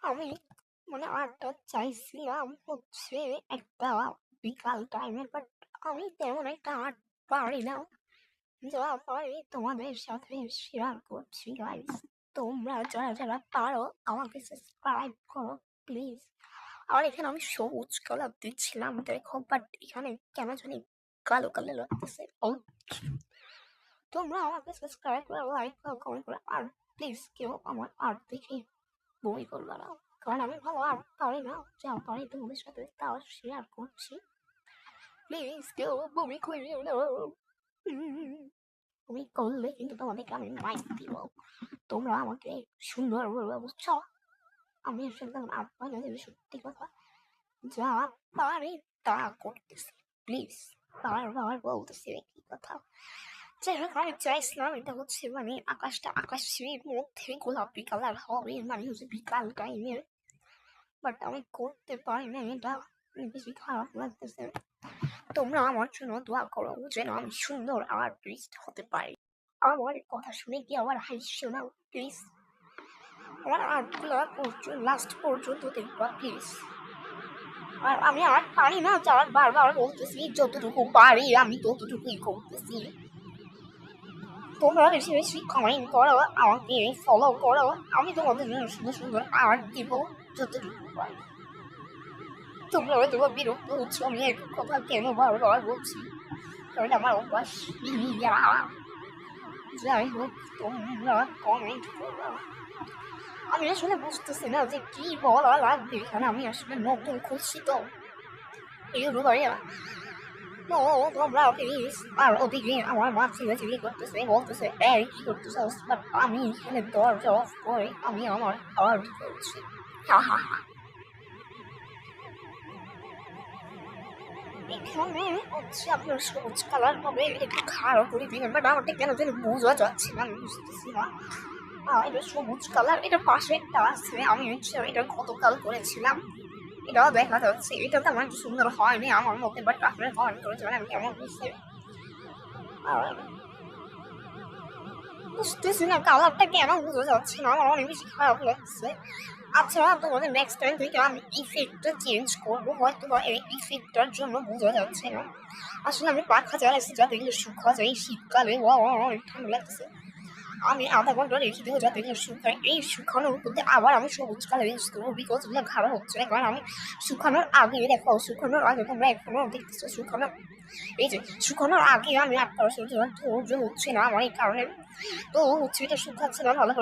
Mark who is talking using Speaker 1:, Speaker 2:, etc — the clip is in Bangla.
Speaker 1: আমি আড্ডা চাইছিলাম হচ্ছে একটা বিকাল টাইমে, বাট আমি তেমন একটা পারি না। যা পারি তোমাদের সাথে শেয়ার করছি গাইস। তোমরা যারা যারা পারো আমাকে সাবস্ক্রাইব করো প্লিজ। আর এখানে আমি সবুজ কালার দিচ্ছিলাম দেখো, বাট এখানে কেন জানি কালো কালো লাগতেছে। তোমরা আমাকে সাবস্ক্রাইব করো, লাইক করো, কমেন্ট করো, আর প্লিজ কেউ আমার আর্ট দেখে বই করবে না, কারণ আমি ভালো আর পারি না। যা পারি তোমাদের সাথে তাও শেয়ার করছি। প্লিজ কেউ বমি করিও না। তুমি করলে কিন্তু তোমাদেরকে আমি মাইক দিব। তোমরা আমাকে সুন্দর বলবে, বুঝছো? আমি আসলে আর পাই না, সত্যি কথা। যা পারি তা করতেছি, প্লিজ বারবার বলতেছি একই কথা। যাই হোক, আমি চাইছিলাম এটা হচ্ছে আকাশের মধ্যে গোলাপি কালার হবে, হচ্ছে বিকাল টাইমের, বাট আমি করতে পারি না। এটা বেশি খারাপ লাগতেছে। তোমরা আমার জন্য দোয়া করো যেন আমি সুন্দর আর্টিস্ট হতে পারি। আমার কথা শুনে কি আবার হাসিও না প্লিজ। আমার আর্টগুলো লাস্ট পর্যন্ত দেখবা প্লিজ। আর আমি আর পারি না, যার বারবার বলতেছি যতটুকু পারি আমি ততটুকুই করতেছি। তোমরা বেশি বেশি কমেন্ট করো, আমাকে ফলো করো, আমি তোমাদের জন্য সুন্দর সুন্দর আর্ট দিব যতটুকু পারি। তোমরা হয়তো বিরক্ত হচ্ছ আমি এক কথা কেন বারবার বলছি, কারণ আমার অভ্যাস। যাই হোক, তোমরা কমেন্ট করো। আমি আসলে বুঝতেছি না যে কি বলা লাগবে, কারণ আমি আসলে নতুন খুঁজছি তো ইউটিউবারে। তোমরা প্লিজ। আর ওদিকে আমার মা চিল্লাচিল্লি করতেছে, বলতেছে এই কি করতেছ, বাট আমি এখানে দরজা অফ করে আমি আমার আর্ট করছি। হা হা হা। এখানে হচ্ছে আপনার সবুজ কালার হবে, একটু খাড়ো করে দিবেন, বাট আমারটা কেন যেন বোঝা যাচ্ছে না, আমি বুঝতেছি না। এটা সবুজ কালার, এটার পাশে একটা আছে, আমি এটা গতকাল করেছিলাম, এটাও দেখা যাচ্ছে। এটা তো আমার সুন্দর হয়নি আমার মধ্যে, বাট আপনার কমেন্ট করেছিলেন আমি কেমন বুঝছি। বুঝতেছি না কালারটা কেন বোঝা যাচ্ছে না, আমার অনেক বেশি খারাপ লাগছে। আচ্ছা, তোমাদের নেক্সট টাইম থেকে আমি ইফেক্টটা চেঞ্জ করবো, হয়তো বা এই ইফেক্টটার জন্য বোঝা যাচ্ছে না। আসলে আমি পাখা চালাইছি যাতে এগুলো শুকা যায় শীতকালে, অনেক ঠান্ডা লাগছে। আমি আধা ঘন্টা রেখে দেবো যাতে এগুলো শুকায়। এই শুকানোর মধ্যে আবার আমি সবুজ কালার ইউজ করবো, বিকজ এগুলো খারাপ হচ্ছে না, কারণ আমি শুকানোর আগে দেখো, শুকানোর আগে তোমরা এখনো দেখতেছো শুকানোর, এই যে শুকানোর আগে আমি 8% ধৈর্য হচ্ছে না আমার, এই কারণে তো হচ্ছে এটা শুকাচ্ছে না ভালো করে।